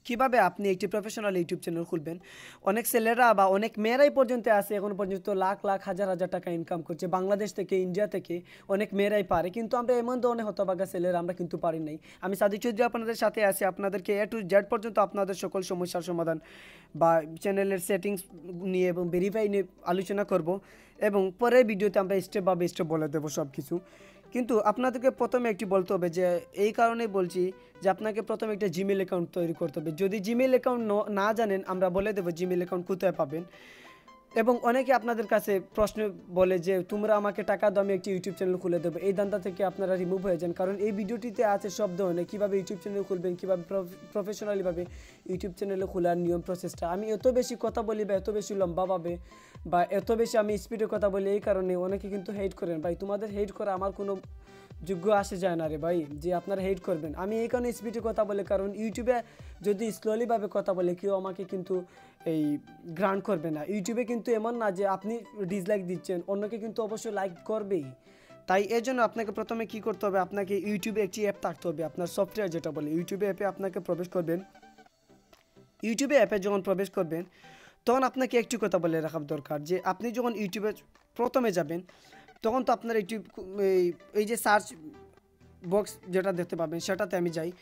কিভাবে আপনি একটি প্রফেশনাল ইউটিউব চ্যানেল খুলবেন। অনেক ছেলেরা বা অনেক মেয়েরাই পর্যন্ত আছে এখন পর্যন্ত লাখ লাখ হাজার হাজার টাকা ইনকাম করছে বাংলাদেশ থেকে, ইন্ডিয়া থেকে অনেক মেয়েরাই পারে, কিন্তু আমরা এমন ধরনের হতভাগা ছেলেরা আমরা কিন্তু পারি নাই। আমি সাদিক চৌধুরী আপনাদের সাথে আছি, আপনাদেরকে A to Z পর্যন্ত আপনাদের সকল সমস্যার সমাধান বা চ্যানেলের সেটিংস নিয়ে এবং ভেরিফাই নিয়ে আলোচনা করব, এবং পরের ভিডিওতে আমরা স্টেপ বাই স্টেপ বলে দেবো সব কিছু। কিন্তু আপনাদেরকে প্রথমে একটি বলতে হবে যে এই কারণেই বলছি যে আপনাকে প্রথমে একটা জিমেল অ্যাকাউন্ট তৈরি করতে হবে। যদি জিমেল অ্যাকাউন্ট না জানেন আমরা বলে দেবো জিমেল অ্যাকাউন্ট কোথায় পাবেন। এবং অনেকে আপনাদের কাছে প্রশ্ন বলে যে তোমরা আমাকে টাকা দাও আমি একটি ইউটিউব চ্যানেল খুলে দেবো, এই দান্দা থেকে আপনারা রিমুভ হয়ে যান, কারণ এই ভিডিওটিতে আছে সব ধরনের কীভাবে ইউটিউব চ্যানেল খুলবেন, কীভাবে প্রফেশনালিভাবে ইউটিউব চ্যানেলে খোলার নিয়ম প্রসেসটা। আমি এত বেশি কথা বলি বা এত বেশি লম্বাভাবে বা এত বেশি আমি স্পিডে কথা বলি, এই কারণে অনেকে কিন্তু হেট করেন। ভাই তোমাদের হেট করা আমার কোনো যোগ্য আসে যায় না রে ভাই, যে আপনারা হেট করবেন। আমি এই কারণে স্পিডে কথা বলি, কারণ ইউটিউবে যদি স্লোলিভাবে কথা বলে কেউ আমাকে কিন্তু এই গ্রান্ট করবে না। ইউটিউবে কিন্তু এমন না যে আপনি ডিসলাইক দিচ্ছেন, অন্যকে কিন্তু অবশ্যই লাইক করবেই। তাই এর জন্য আপনাকে প্রথমে কি করতে হবে, আপনাকে ইউটিউবে একটি অ্যাপ থাকতে হবে, আপনার সফটওয়্যার যেটা বলে। ইউটিউবে অ্যাপে আপনাকে প্রবেশ করবেন। ইউটিউবে অ্যাপে যখন প্রবেশ করবেন তখন আপনাকে একটি কথা বলে রাখা দরকার যে আপনি যখন ইউটিউবে প্রথমে যাবেন তখন তো আপনার একটি এই যে সার্চ বক্স যেটা দেখতে পাবেন সেটাতে আমি যাই।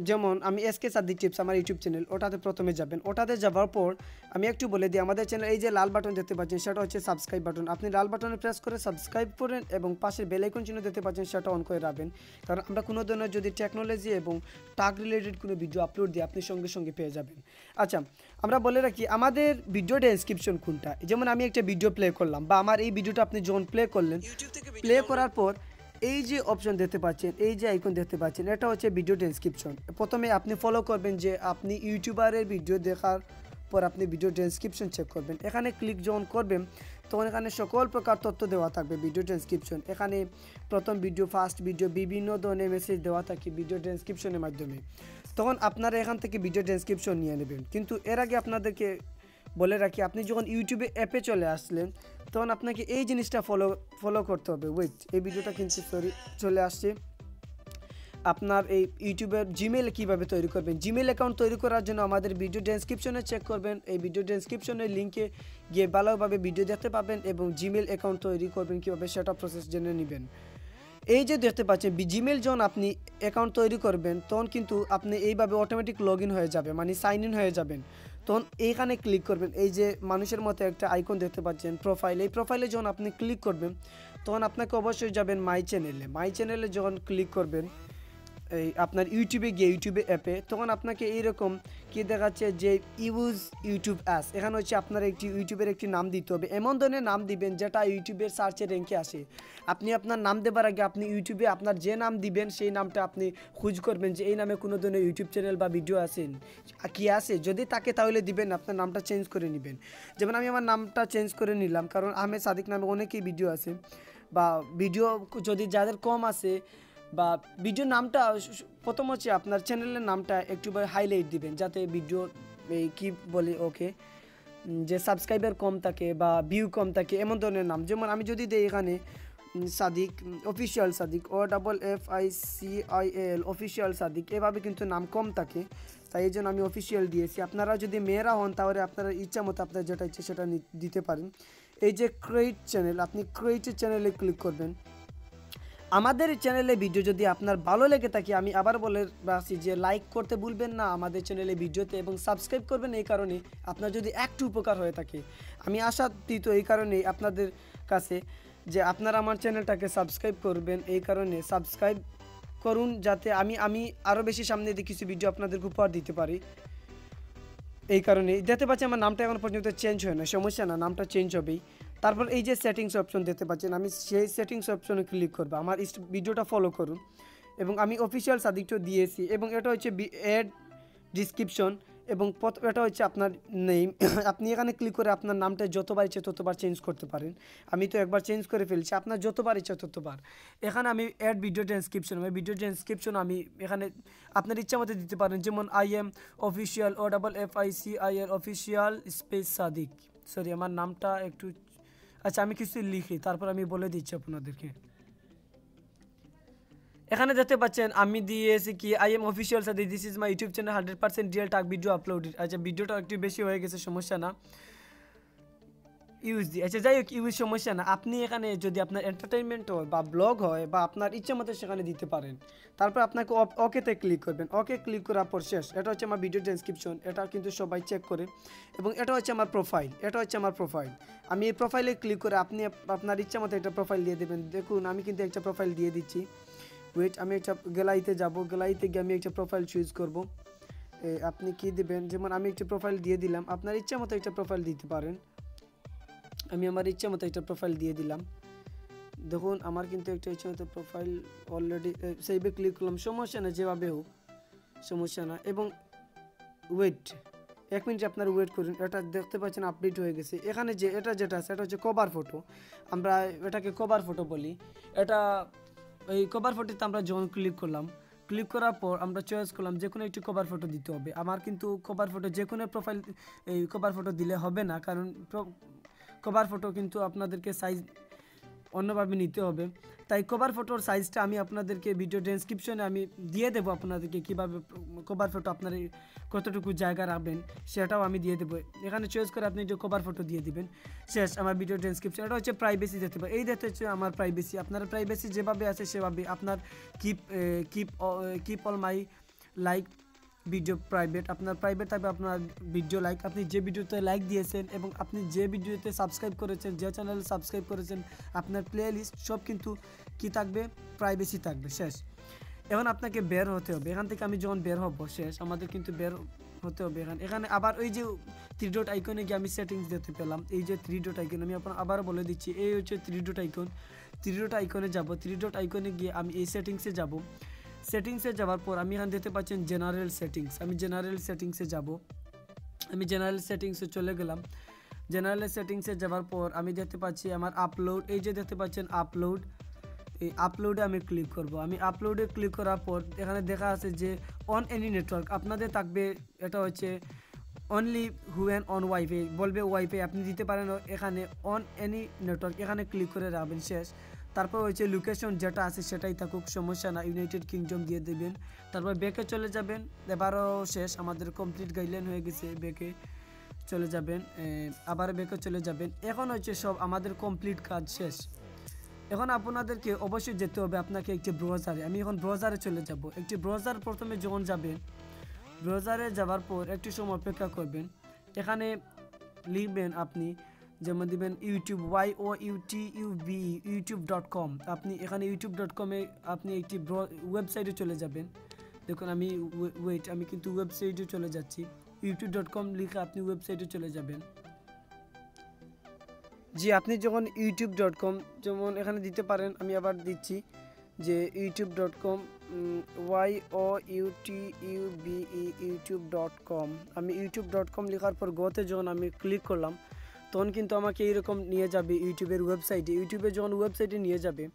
যেমন আমি SK সাদিক টিপস আমার ইউটিউব চ্যানেল, ওটাতে প্রথমে যাবেন। ওটাতে যাওয়ার পর আমি একটু বলে দিই আমাদের চ্যানেল এই যে লাল বাটন দেখতে পাচ্ছেন সেটা হচ্ছে সাবস্ক্রাইব বাটন। আপনি লাল বাটনে প্রেস করে সাবস্ক্রাইব করেন এবং পাশে বেল আইকন চিহ্ন দেখতে পাচ্ছেন সেটা অন করে রাখবেন, কারণ আমরা কোনো ধরনের যদি টেকনোলজি এবং টাক রিলেটেড কোনো ভিডিও আপলোড দিই আপনি সঙ্গে সঙ্গে পেয়ে যাবেন। আচ্ছা, আমরা বলে রাখি আমাদের ভিডিও ডেসক্রিপশন কোনটা। যেমন আমি একটা ভিডিও প্লে করলাম বা আমার এই ভিডিওটা আপনি যখন প্লে করলেন, প্লে করার পর এই যে অপশন দেখতে পাচ্ছেন, এই যে আইকন দেখতে পাচ্ছেন, এটা হচ্ছে ভিডিও ডেসক্রিপশন। প্রথমে আপনি ফলো করবেন যে আপনি ইউটিউবারের ভিডিও দেখার পর আপনি ভিডিও ডেসক্রিপশন চেক করবেন। এখানে ক্লিক যখন করবেন তখন এখানে সকল প্রকার তথ্য দেওয়া থাকবে ভিডিও ডেসক্রিপশন। এখানে প্রথম ভিডিও, ফার্স্ট ভিডিও, বিভিন্ন ধরনের মেসেজ দেওয়া থাকে ভিডিও ডেসক্রিপশনের মাধ্যমে। তখন আপনারা এখান থেকে ভিডিও ডেসক্রিপশন নিয়ে নেবেন। কিন্তু এর আগে আপনাদেরকে বলে রাখি আপনি যখন ইউটিউবে অ্যাপে চলে আসলেন তখন আপনাকে এই জিনিসটা ফলো করতে হবে। ওয়েট, এই ভিডিওটা কিন্তু চলে আসছে। আপনার এই ইউটিউবের জিমেল কীভাবে তৈরি করবেন। জিমেল অ্যাকাউন্ট তৈরি করার জন্য আমাদের ভিডিও ডেসক্রিপশনে চেক করবেন। এই ভিডিও ডেসক্রিপশনের লিঙ্কে গিয়ে ভালোভাবে ভিডিও দেখতে পাবেন এবং জিমেল অ্যাকাউন্ট তৈরি করবেন কীভাবে সেটা প্রসেস জেনে নেবেন। এই যে দেখতে পাচ্ছেন জিমেল যখন আপনি অ্যাকাউন্ট তৈরি করবেন তখন কিন্তু আপনি এইভাবে অটোমেটিক লগ ইন হয়ে যাবে, মানে সাইন ইন হয়ে যাবেন। তখন এইখানে ক্লিক করবেন, এই যে মানুষের মতো একটা আইকন দেখতে পাচ্ছেন প্রোফাইল, এই প্রোফাইলে যখন আপনি ক্লিক করবেন তখন আপনাকে অবশ্যই যাবেন মাই চ্যানেলে। মাই চ্যানেলে যখন ক্লিক করবেন এই আপনার ইউটিউবে গিয়ে ইউটিউবে অ্যাপে, তখন আপনাকে এইরকম কি দেখাচ্ছে যে ইউজ ইউটিউব অ্যাস। এখানে হচ্ছে আপনার একটি ইউটিউবের একটি নাম দিতে হবে, এমন ধরনের নাম দিবেন যেটা ইউটিউবের সার্চে র্যাঙ্কে আসে। আপনি আপনার নাম দেবার আগে আপনি ইউটিউবে আপনার যে নাম দিবেন সেই নামটা আপনি খোঁজ করবেন যে এই নামে কোনো ধরনের ইউটিউব চ্যানেল বা ভিডিও আছেন কি আছে, যদি তাকে তাহলে দিবেন, আপনার নামটা চেঞ্জ করে নেবেন। যেমন আমি আমার নামটা চেঞ্জ করে নিলাম, কারণ আহমেদ সাদিক নামে অনেকেই ভিডিও আছে বা ভিডিও যদি যাদের কম আছে বা ভিডিও নামটা প্রথম হচ্ছে আপনার চ্যানেলের নামটা একটু হাইলাইট দিবেন যাতে ভিডিও এই কী বলে ওকে যে সাবস্ক্রাইবার কম থাকে বা ভিউ কম থাকে, এমন ধরনের নাম। যেমন আমি যদি দিই এখানে Sadik official Sadik, OFFICIAL official Sadik, এভাবে কিন্তু নাম কম থাকে, তাই এই জন্য আমি অফিসিয়াল দিয়েছি। আপনারা যদি মেয়েরা হন তাহলে আপনারা ইচ্ছা মতো আপনার যেটা ইচ্ছে সেটা দিতে পারেন। এই যে ক্রিয়েট চ্যানেল, আপনি ক্রিয়েট চ্যানেলে ক্লিক করবেন। আমাদের চ্যানেলে ভিডিও যদি আপনার ভালো লেগে থাকে আমি আবার বলে রাখছি যে লাইক করতে ভুলবেন না আমাদের চ্যানেলে ভিডিওতে এবং সাবস্ক্রাইব করবেন। এই কারণে আপনার যদি একটু উপকার হয়ে থাকে আমি আশাতীত এই কারণেই আপনাদের কাছে যে আপনারা আমার চ্যানেলটাকে সাবস্ক্রাইব করবেন। এই কারণে সাবস্ক্রাইব করুন যাতে আমি আরও বেশি সামনে দিয়ে কিছু ভিডিও আপনাদেরকে উপহার দিতে পারি। এই কারণে দেখতে পাচ্ছি আমার নামটা এখন পর্যন্ত চেঞ্জ হয় না, সমস্যা না, নামটা চেঞ্জ হবেই। তারপর এই যে সেটিংস অপশন দেখতে পাচ্ছেন, আমি সেই সেটিংস অপশনে ক্লিক করবো। আমার ভিডিওটা ফলো করুন এবং আমি অফিসিয়াল সাদিকটা দিয়েছি এবং এটা হচ্ছে অ্যাড ডিসক্রিপশন এবং এটা হচ্ছে আপনার নেম। আপনি এখানে ক্লিক করে আপনার নামটা যতবার ইচ্ছে ততবার চেঞ্জ করতে পারেন। আমি তো একবার চেঞ্জ করে ফেলছি, আপনার যতবার ইচ্ছা ততবার। এখানে আমি add video description, video description আমি এখানে আপনার ইচ্ছা মতো দিতে পারেন। যেমন IM official OFFICIAL official space Sadik, sorry আমার নামটা একটু আচ্ছা আমি কিছু লিখি তারপর আমি বলে দিচ্ছি আপনাদেরকে। এখানে দেখতে পাচ্ছেন আমি দিয়েছি কি I M official Sadik, this is my YouTube channel 100% real talk video upload. আচ্ছা ভিডিওটা একটু বেশি হয়ে গেছে, সমস্যা না, ইউজ দিই। আচ্ছা যাই হোক, ইউজ সমস্যা না। আপনি এখানে যদি আপনার এন্টারটেইনমেন্ট হয় বা ব্লগ হয় বা আপনার ইচ্ছা মতো সেখানে দিতে পারেন। তারপর আপনাকে ওকেতে ক্লিক করবেন। ওকে ক্লিক করার পর শেষ। এটা হচ্ছে আমার ভিডিও ডেসক্রিপশন, এটা কিন্তু সবাই চেক করে। এবং এটা হচ্ছে আমার প্রোফাইল, এটা হচ্ছে আমার প্রোফাইল। আমি এই প্রোফাইলে ক্লিক করে আপনি আপনার ইচ্ছা মতো একটা প্রোফাইল দিয়ে দেবেন। দেখুন আমি কিন্তু একটা প্রোফাইল দিয়ে দিচ্ছি। ওয়েট, আমি একটা গ্যালারিতে যাব, গ্যালারিতে গিয়ে আমি একটা প্রোফাইল চুজ করব। আপনি কি দিবেন, যেমন আমি একটা প্রোফাইল দিয়ে দিলাম, আপনার ইচ্ছা মতো একটা প্রোফাইল দিতে পারেন। আমি আমার ইচ্ছা মতো একটা প্রোফাইল দিয়ে দিলাম। দেখুন আমার কিন্তু একটা ইচ্ছা মতো প্রোফাইল অলরেডি সেইভে ক্লিক করলাম, সমস্যা না, যেভাবে হোক সমস্যা না। এবং ওয়েট, 1 মিনিট আপনার ওয়েট করুন। এটা দেখতে পাচ্ছেন আপডেট হয়ে গেছে। এখানে যে এটা যেটা আছে এটা হচ্ছে কভার ফটো, আমরা এটাকে কভার ফটো বলি। এটা এই কভার ফটোতে আমরা যখন ক্লিক করলাম, ক্লিক করার পর আমরা চয়েস করলাম যে কোনো একটি কভার ফটো দিতে হবে। আমার কিন্তু কভার ফটো যে কোনো প্রোফাইল এই কভার ফটো দিলে হবে না, কারণ কভার ফটো কিন্তু আপনাদেরকে সাইজ অন্যভাবে নিতে হবে। তাই কভার ফটোর সাইজটা আমি আপনাদেরকে ভিডিও ডেসক্রিপশনে আমি দিয়ে দেবো, আপনাদেরকে কীভাবে কভার ফটো আপনার কতটুকু জায়গা রাখবেন সেটাও আমি দিয়ে দেবো। এখানে চয়েস করে আপনি যে কভার ফটো দিয়ে দিবেন, শেষ। আমার ভিডিও ডেসক্রিপশন এটা হচ্ছে প্রাইভেসি দিতে পারে, এই দিতে হচ্ছে আমার প্রাইভেসি। আপনার প্রাইভেসি যেভাবে আছে সেভাবে আপনার keep all my like video private, আপনার প্রাইভেট থাকবে আপনার ভিডিও লাইক। আপনি যে ভিডিওতে লাইক দিয়েছেন এবং আপনি যে ভিডিওতে সাবস্ক্রাইব করেছেন, যে চ্যানেলে সাবস্ক্রাইব করেছেন, আপনার প্লে লিস্ট সব কিন্তু কি থাকবে, প্রাইভেসি থাকবে, শেষ। এখন আপনাকে বের হতে হবে এখান থেকে। আমি যখন বের হব, শেষ, আমাদের কিন্তু বের হতে হবে। এখানে আবার ওই যে 3 ডট আইকনে গিয়ে আমি সেটিংস দেখতে পেলাম, এই যে 3 ডট আইকন, আমি আবারও বলে দিচ্ছি, এই হচ্ছে 3 ডট আইকন। 3 ডট আইকনে যাব, 3 ডট আইকনে গিয়ে আমি এই সেটিংসে যাব। সেটিংসে যাওয়ার পর আমি এখানে দেখতে পাচ্ছেন জেনারেল সেটিংস, আমি জেনারেল সেটিংসে যাব। আমি জেনারেল সেটিংসে চলে গেলাম। জেনারেল সেটিংসে যাওয়ার পর আমি দেখতে পাচ্ছি আমার আপলোড, এই যে দেখতে পাচ্ছেন আপলোড, এই আপলোডে আমি ক্লিক করব। আমি আপলোডে ক্লিক করার পর এখানে দেখা আছে যে অন এনি নেটওয়ার্ক আপনাদের থাকবে, এটা হচ্ছে অনলি হুয়েন অন ওয়াইফাই, বলবে ওয়াইফাই আপনি দিতে পারেন। এখানে অন এনি নেটওয়ার্ক এখানে ক্লিক করে রাখবেন, শেষ। তারপর হচ্ছে লোকেশন যেটা আছে সেটাই থাকুক, সমস্যা না, ইউনাইটেড কিংডম দিয়ে দেবেন। তারপর ব্যাকে চলে যাবেন, এবারও শেষ, আমাদের কমপ্লিট গাইডলাইন হয়ে গেছে। ব্যাকে চলে যাবেন, আবার ব্যাকে চলে যাবেন। এখন হচ্ছে সব আমাদের কমপ্লিট কাজ শেষ। এখন আপনাদেরকে অবশ্যই যেতে হবে আপনাকে একটি ব্রাউজারে। আমি এখন ব্রাউজারে চলে যাব। একটি ব্রাউজার প্রথমে যখন যাবেন, ব্রাউজারে যাওয়ার পর একটু সময় অপেক্ষা করবেন। এখানে লিখবেন আপনি, যেমন দিবেন ইউটিউব, youtube.com। আপনি এখানে youtube.com-এ আপনি একটি ওয়েবসাইটে চলে যাবেন। দেখুন আমি আমি কিন্তু ওয়েবসাইটে চলে যাচ্ছি। youtube.com লিখে আপনি ওয়েবসাইটে চলে যাবেন। জি, আপনি যখন youtube.com যেমন এখানে দিতে পারেন, আমি আবার দিচ্ছি যে youtube.com, youtube.com। আমি youtube.com লেখার পর গোতে যখন আমি ক্লিক করলাম, তখন কিন্তু আমাকে এইরকম নিয়ে যাবে ইউটিউবের ওয়েবসাইটে। ইউটিউবে যখন ওয়েবসাইটে নিয়ে যাবে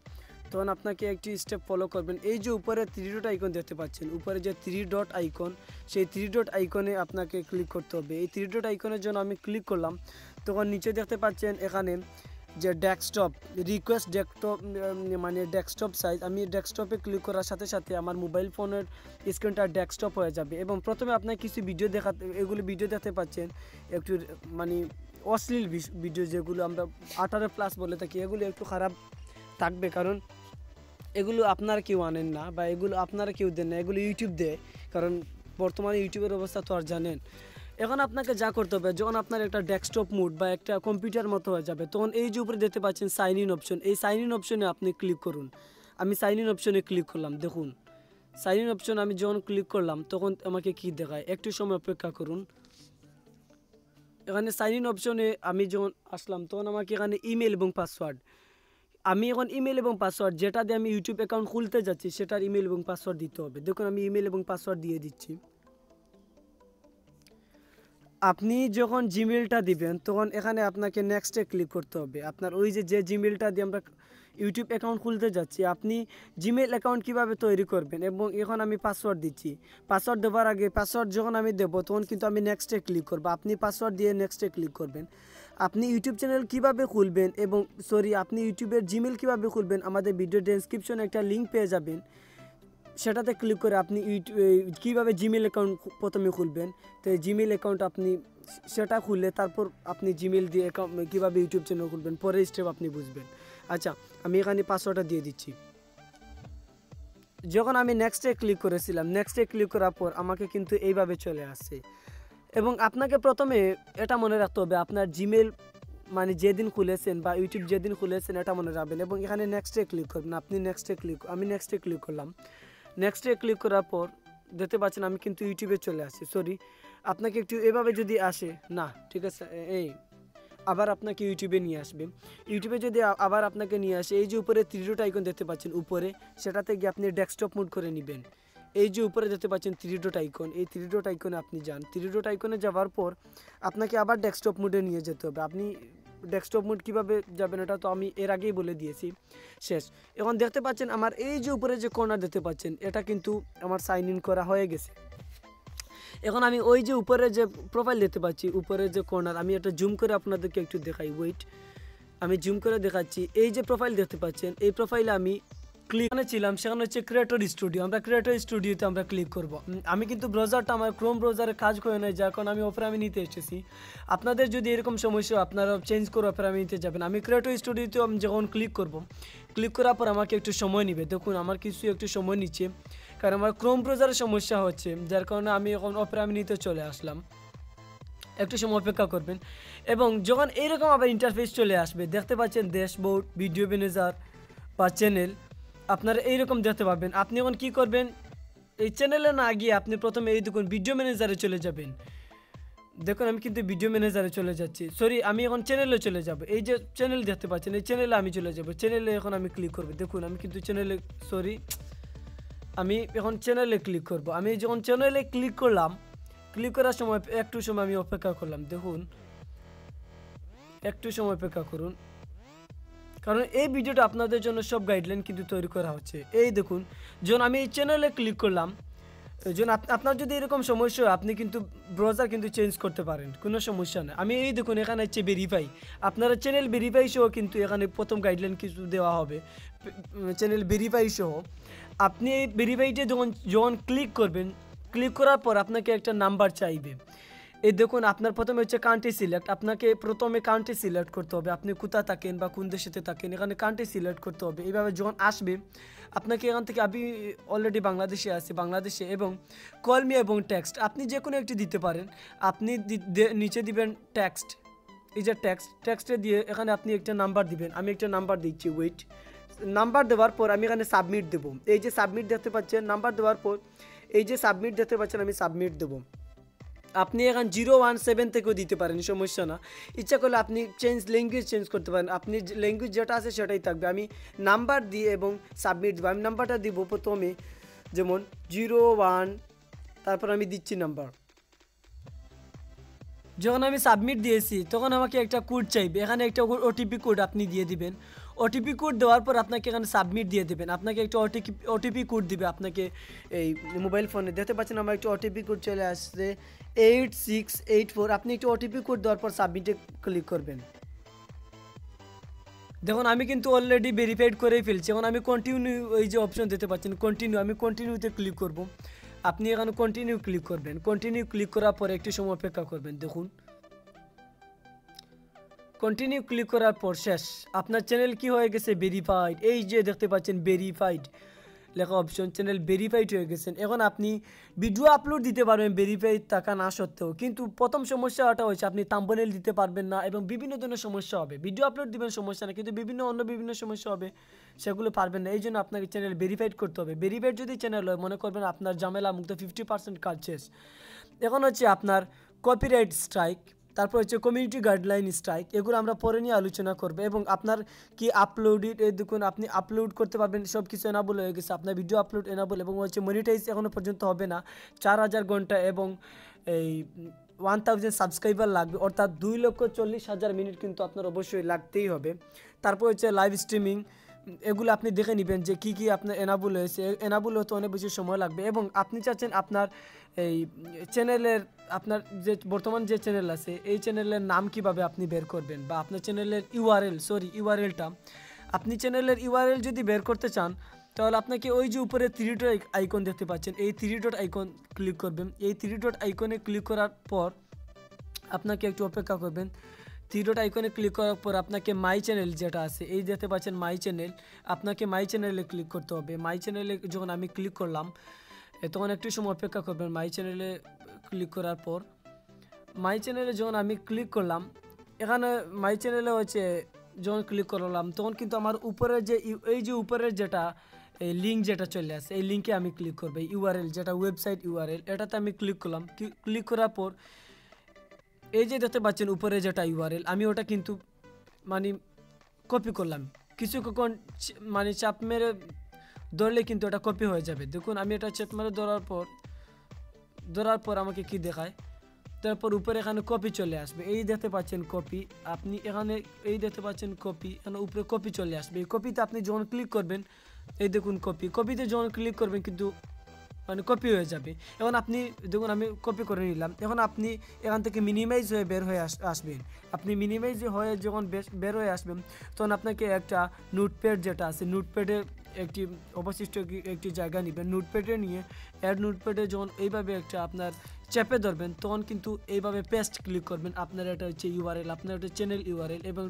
তখন আপনাকে একটি স্টেপ ফলো করবেন। এই যে উপরে 3 ডট আইকন দেখতে পাচ্ছেন, উপরে যে 3 ডট আইকন, সেই 3 ডট আইকনে আপনাকে ক্লিক করতে হবে। এই 3 ডট আইকনের জন্য আমি ক্লিক করলাম, তখন নিচে দেখতে পাচ্ছেন এখানে যে ডেস্কটপ, রিকোয়েস্ট ডেস্কটপ, মানে ডেস্কটপ সাইজ। আমি ডেস্কটপে ক্লিক করার সাথে সাথে আমার মোবাইল ফোনের স্ক্রিনটা ডেস্কটপ হয়ে যাবে। এবং প্রথমে আপনার কিছু ভিডিও এগুলো ভিডিও দেখতে পাচ্ছেন একটু মানে অশ্লীল ভিডিও, যেগুলো আমরা 18+ বলে থাকি, এগুলো একটু খারাপ থাকবে, কারণ এগুলো আপনারা কেউ আনেন না বা এগুলো আপনারা কেউ দেন না, এগুলো ইউটিউব দেয়, কারণ বর্তমানে ইউটিউবের অবস্থা তো আর জানেন। এখন আপনাকে যা করতে হবে, যখন আপনার একটা ডেস্কটপ মোড বা একটা কম্পিউটার মতো হয়ে যাবে, তখন এই যে উপরে দেখতে পাচ্ছেন সাইন ইন অপশন, এই সাইন ইন অপশনে আপনি ক্লিক করুন। আমি সাইন ইন অপশনে ক্লিক করলাম। দেখুন সাইন ইন অপশন আমি যখন ক্লিক করলাম তখন আমাকে কি দেখায়, একটু সময় অপেক্ষা করুন। এখানে সাইন ইন অপশনে আমি যখন আসলাম তখন আমাকে এখানে ইমেল এবং পাসওয়ার্ড, আমি এখন ইমেল এবং পাসওয়ার্ড যেটা দিয়ে আমি ইউটিউব অ্যাকাউন্ট খুলতে যাচ্ছি সেটার ইমেল এবং পাসওয়ার্ড দিতে হবে। দেখুন আমি ইমেল এবং পাসওয়ার্ড দিয়ে দিচ্ছি। আপনি যখন জিমেলটা দিবেন তখন এখানে আপনাকে নেক্সটে ক্লিক করতে হবে। আপনার ওই যে জিমেলটা দিয়ে আমরা ইউটিউব অ্যাকাউন্ট খুলতে যাচ্ছি, আপনি জিমেল অ্যাকাউন্ট কিভাবে তৈরি করবেন, এবং এখন আমি পাসওয়ার্ড দিচ্ছি। পাসওয়ার্ড দেওয়ার আগে পাসওয়ার্ড যখন আমি দেবো তখন কিন্তু আমি নেক্সটে ক্লিক করবো। আপনি পাসওয়ার্ড দিয়ে নেক্সটে ক্লিক করবেন। আপনি ইউটিউব চ্যানেল কিভাবে খুলবেন এবং আপনি ইউটিউবের জিমেল কিভাবে খুলবেন, আমাদের ভিডিও ডেসক্রিপশনে একটা লিঙ্ক পেয়ে যাবেন। সেটাতে ক্লিক করে আপনি কীভাবে জিমেল অ্যাকাউন্ট প্রথমে খুলবেন, তো জিমেল অ্যাকাউন্ট আপনি সেটা খুললে তারপর আপনি জিমেল দিয়ে অ্যাকাউন্ট কীভাবে ইউটিউব চ্যানেল খুলবেন পরের স্টেপ আপনি বুঝবেন। আচ্ছা, আমি এখানে পাসওয়ার্ডটা দিয়ে দিচ্ছি। যখন আমি নেক্সটে ক্লিক করেছিলাম, নেক্সটে ক্লিক করার পর আমাকে কিন্তু এইভাবে চলে আসছে। এবং আপনাকে প্রথমে এটা মনে রাখতে হবে আপনার জিমেল মানে যেদিন খুলেছেন বা ইউটিউব যেদিন খুলেছেন এটা মনে রাখবেন। এবং এখানে নেক্সটে ক্লিক করবেন। আমি নেক্সটে ক্লিক করলাম। নেক্সটে ক্লিক করার পর দেখতে পাচ্ছেন আমি কিন্তু ইউটিউবে চলে আসছি। সরি, আপনাকে একটু এভাবে যদি আসে না, ঠিক আছে, এই আবার আপনাকে ইউটিউবে নিয়ে আসবে। ইউটিউবে যদি আবার আপনাকে নিয়ে আসে, এই যে উপরে 3 ডট আইকন দেখতে পাচ্ছেন উপরে, সেটাতে গিয়ে আপনি ডেস্কটপ মোড করে নেবেন। এই যে উপরে দেখতে পাচ্ছেন 3 ডট আইকন, এই 3 ডট আইকনে আপনি যান। 3 ডট আইকনে যাওয়ার পর আপনাকে আবার ডেস্কটপ মোডে নিয়ে যেতে হবে। আপনি ডেস্কটপ মোড কীভাবে যাবেন এটা তো আমি এর আগেই বলে দিয়েছি। শেষ। এখন দেখতে পাচ্ছেন আমার এই যে উপরে যে কর্নার দেখতে পাচ্ছেন এটা কিন্তু আমার সাইন ইন করা হয়ে গেছে। এখন আমি ওই যে উপরে যে প্রোফাইল দেখতে পাচ্ছি, উপরে যে কর্নার, আমি এটা জুম করে আপনাদেরকে একটু দেখাই। ওয়েট, আমি জুম করে দেখাচ্ছি। এই যে প্রোফাইল দেখতে পাচ্ছেন, এই প্রোফাইলে আমি ক্লিক ছিলাম, সেখানে হচ্ছে ক্রিয়েটর স্টুডিও। আমরা ক্রিয়েটর স্টুডিওতে আমরা ক্লিক করব। আমি কিন্তু ব্রাউজারটা আমার ক্রোম ব্রাউজারে কাজ করে নেই, যার কারণে আমি অপেরা নিতে এসেছি। আপনাদের যদি এরকম সমস্যা আপনারা চেঞ্জ করে অপেরা নিতে যাবেন। আমি ক্রিয়েটর স্টুডিওতে আমি যখন ক্লিক করব, ক্লিক করার পর আমাকে একটু সময় নেবে। দেখুন আমার কিছু একটু সময় নিচ্ছে, কারণ আমার ক্রোম ব্রাউজারের সমস্যা হচ্ছে, যার কারণে আমি এখন অপেরা নিতে চলে আসলাম। একটু সময় অপেক্ষা করবেন। এবং যখন এইরকম আবার ইন্টারফেস চলে আসবে, দেখতে পাচ্ছেন ড্যাশবোর্ড, ভিডিও ম্যানেজার বা চ্যানেল, আপনারা এইরকম দেখতে পাবেন। আপনি এখন কী করবেন, এই চ্যানেলে না গিয়ে আপনি প্রথমে এই দেখুন ভিডিও ম্যানেজারে চলে যাবেন। দেখুন আমি কিন্তু ভিডিও ম্যানেজারে চলে যাচ্ছি। সরি, আমি এখন চ্যানেলে চলে যাব। এই যে চ্যানেল দেখতে পাচ্ছেন, এই চ্যানেলে আমি চলে যাব। চ্যানেলে এখন আমি ক্লিক করব। দেখুন আমি কিন্তু চ্যানেলে, সরি, আমি এখন চ্যানেলে ক্লিক করব। আমি যখন চ্যানেলে ক্লিক করলাম, ক্লিক করার সময় একটু সময় আমি অপেক্ষা করলাম। দেখুন একটু সময় অপেক্ষা করুন, কারণ এই ভিডিওটা আপনাদের জন্য সব গাইডলাইন কিন্তু তৈরি করা হচ্ছে। এই দেখুন যখন আমি এই চ্যানেলে ক্লিক করলাম, যখন আপনার যদি এরকম সমস্যা হয় আপনি কিন্তু ব্রাউজার কিন্তু চেঞ্জ করতে পারেন, কোনো সমস্যা নেই। আমি এই দেখুন এখানে হচ্ছে ভেরিফাই, আপনারা চ্যানেল ভেরিফাই সহ কিন্তু এখানে প্রথম গাইডলাইন কিছু দেওয়া হবে, চ্যানেল ভেরিফাই সহ। আপনি এই ভেরিফাইতে যখন ক্লিক করবেন, ক্লিক করার পর আপনাকে একটা নাম্বার চাইবে। এই দেখুন আপনার প্রথমে হচ্ছে কান্ট্রি সিলেক্ট, আপনাকে প্রথমে কান্ট্রি সিলেক্ট করতে হবে, আপনি কোথায় থাকেন বা কোন দেশেতে থাকেন, এখানে কান্ট্রি সিলেক্ট করতে হবে। এইভাবে যখন আসবে আপনাকে এখান থেকে, আমি অলরেডি বাংলাদেশে আছি, বাংলাদেশে, এবং কল মি এবং টেক্সট আপনি যে কোনো একটি দিতে পারেন। আপনি নিচে দিবেন টেক্সট, এই যে টেক্সটে দিয়ে এখানে আপনি একটা নাম্বার দিবেন। আমি একটা নাম্বার দিচ্ছি। ওয়েট, নাম্বার দেওয়ার পর আমি এখানে সাবমিট দেবো। এই যে সাবমিট দেখতে পাচ্ছেন, নাম্বার দেওয়ার পর এই যে সাবমিট দেখতে পাচ্ছেন, আমি সাবমিট দেবো। আপনি এখন 017 থেকেও দিতে পারেন, সমস্যা না। ইচ্ছা করলে আপনি ল্যাঙ্গুয়েজ চেঞ্জ করতে পারেন, আপনি ল্যাঙ্গুয়েজ যেটা আছে সেটাই থাকবে। আমি নাম্বার দিয়ে এবং সাবমিট দেবো। আমি নাম্বারটা দিব প্রথমে, যেমন 01, তারপর আমি দিচ্ছি নাম্বার। যখন আমি সাবমিট দিয়েছি তখন আমাকে একটা কোড চাইবে, এখানে একটা ওটিপি কোড আপনি দিয়ে দিবেন। ওটিপি কোড দেওয়ার পর আপনাকে এখানে সাবমিট দিয়ে দেবেন। আপনাকে একটা ওটিপি কোড দিবে আপনাকে এই মোবাইল ফোনে, দেখতে পাচ্ছেন আমার একটা ওটিপি কোড চলে আসছে 8684। আপনি একটা ওটিপি কোড দেওয়ার পর সাবমিটে ক্লিক করবেন। দেখুন আমি কিন্তু অলরেডি ভেরিফাইড করেই ফেলছি। এখন আমি কন্টিনিউ, এই যে অপশন দেখতে পাচ্ছেন কন্টিনিউ, আমি কন্টিনিউতে ক্লিক করব। আপনি এখানে কন্টিনিউ ক্লিক করবেন। কন্টিনিউ ক্লিক করার পর একটু সময় অপেক্ষা করবেন। দেখুন কন্টিনিউ ক্লিক করার পর শেষ, আপনার চ্যানেল কি হয়ে গেছে, ভেরিফাইড। এই যে দেখতে পাচ্ছেন ভেরিফাইড লেখা অপশন, চ্যানেল ভেরিফাইড হয়ে গেছেন। এখন আপনি ভিডিও আপলোড দিতে পারবেন ভেরিফাইড থাকা না সত্ত্বেও, কিন্তু প্রথম সমস্যাটা হচ্ছে আপনি থাম্বনেল দিতে পারবেন না এবং বিভিন্ন ধরনের সমস্যা হবে। ভিডিও আপলোড দিবেন সমস্যা না, কিন্তু বিভিন্ন সমস্যা হবে, সেগুলো পারবেন না। এই জন্য আপনাকে চ্যানেল ভেরিফাইড করতে হবে। ভেরিফাইড যদি চ্যানেল হয়, মনে করবেন আপনার ঝামেলা মুক্ত 50% কাজ শেষ। এখন হচ্ছে আপনার কপিরাইট স্ট্রাইক, তারপর হচ্ছে কমিউনিটি গাইডলাইন স্ট্রাইক, এগুলো আমরা পরে নিয়ে আলোচনা করবো। এবং আপনার কি আপলোডেড, এই দেখুন আপনি আপলোড করতে পারবেন, সব কিছু এনাবল হয়ে গেছে, আপনার ভিডিও আপলোড এনাবল। এবং হচ্ছে মনিটাইজ এখনও পর্যন্ত হবে না, 4000 ঘন্টা এবং এই 1000 সাবস্ক্রাইবার লাগবে, অর্থাৎ 2,40,000 মিনিট কিন্তু আপনার অবশ্যই লাগতেই হবে। তারপর হচ্ছে লাইভ স্ট্রিমিং, এগুলো আপনি দেখে নেবেন যে কী আপনার এনাবল হয়েছে। এনাবল হতে অনেক বেশি সময় লাগবে। এবং আপনি চাচ্ছেন আপনার এই চ্যানেলের, আপনার যে বর্তমান যে চ্যানেল আছে এই চ্যানেলের নাম কিভাবে আপনি বের করবেন, বা আপনার চ্যানেলের ইউআরএলটা, আপনি চ্যানেলের ইউআরএল যদি বের করতে চান তাহলে আপনাকে ওই যে উপরে 3 ডট আইকন দেখতে পাচ্ছেন, এই 3 ডট আইকন ক্লিক করবেন। এই 3 ডট আইকনে ক্লিক করার পর আপনাকে একটু অপেক্ষা করবেন। 3 ডট আইকনে ক্লিক করার পর আপনাকে মাই চ্যানেল যেটা আছে, এই দেখতে পাচ্ছেন মাই চ্যানেল, আপনাকে মাই চ্যানেলে ক্লিক করতে হবে। মাই চ্যানেলে যখন আমি ক্লিক করলাম তখন একটু সময় অপেক্ষা করবেন। মাই চ্যানেলে ক্লিক করার পর মাই চ্যানেলে যখন আমি ক্লিক করলাম, এখানে মাই চ্যানেলে হচ্ছে যখন ক্লিক করলাম তখন কিন্তু আমার উপরের যে এই যে উপরের যেটা এই লিঙ্ক যেটা চলে আসে, এই লিঙ্কে আমি ক্লিক করবো। ইউআরএল যেটা ওয়েবসাইট ইউআরএল, এটাতে আমি ক্লিক করলাম। ক্লিক করার পর এই যে দেখতে পাচ্ছেন উপরে যেটা ইউআরএল, আমি ওটা কিন্তু মানে কপি করলাম। কিছুক্ষণ মানে চাপ মেরে ধরলে কিন্তু এটা কপি হয়ে যাবে। দেখুন আমি এটা চাপ মেরে ধরার পর আমাকে কি দেখায়, তারপর উপরে এখানে কপি চলে আসবে। এই দেখতে পাচ্ছেন কপি, আপনি এখানে এই দেখতে পাচ্ছেন কপি, এখানে উপরে কপি চলে আসবে। এই কপিতে আপনি যখন ক্লিক করবেন, এই দেখুন কপিতে যখন ক্লিক করবেন কিন্তু মানে কপি হয়ে যাবে। এখন আপনি দেখুন আমি কপি করে নিলাম। এখন আপনি এখান থেকে মিনিমাইজ হয়ে বের হয়ে আসবেন। আপনি মিনিমাইজ হয়ে যখন বের হয়ে আসবেন তখন আপনাকে একটা নোটপ্যাড যেটা আছে, নোটপ্যাডে একটি অবশিষ্ট একটি জায়গা নেবেন। নোটপ্যাডে নিয়ে অ্যাড নোটপ্যাডে যখন এইভাবে একটা আপনার চেপে ধরবেন তখন কিন্তু এইভাবে পেস্ট ক্লিক করবেন। আপনার এটা হচ্ছে ইউআরএল, আপনার এটা চ্যানেল ইউআরএল, এবং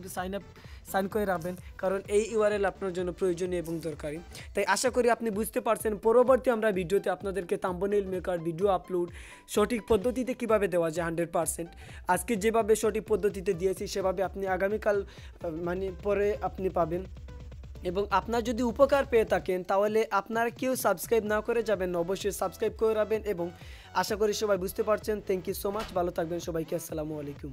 সাইন করে রাখবেন, কারণ এই ইউআরএল আপনার জন্য প্রয়োজনীয় এবং দরকারি। তাই আশা করি আপনি বুঝতে পারছেন। পরবর্তী আমরা ভিডিওতে আপনাদেরকে থাম্বনেইল মেকার, ভিডিও আপলোড সঠিক পদ্ধতিতে কিভাবে দেওয়া যায় 100%। আজকে যেভাবে সঠিক পদ্ধতিতে দিয়েছি সেভাবে আপনি আগামীকাল মানে পরে আপনি পাবেন। এবং আপনার যদি উপকার পেয়ে থাকেন তাহলে আপনারা কেউ সাবস্ক্রাইব না করে যাবেন না, অবশ্যই সাবস্ক্রাইব করে রাখবেন। এবং আশা করি সবাই বুঝতে পারছেন। থ্যাংক ইউ সো মাচ, ভালো থাকবেন সবাইকে, আসসালামু আলাইকুম।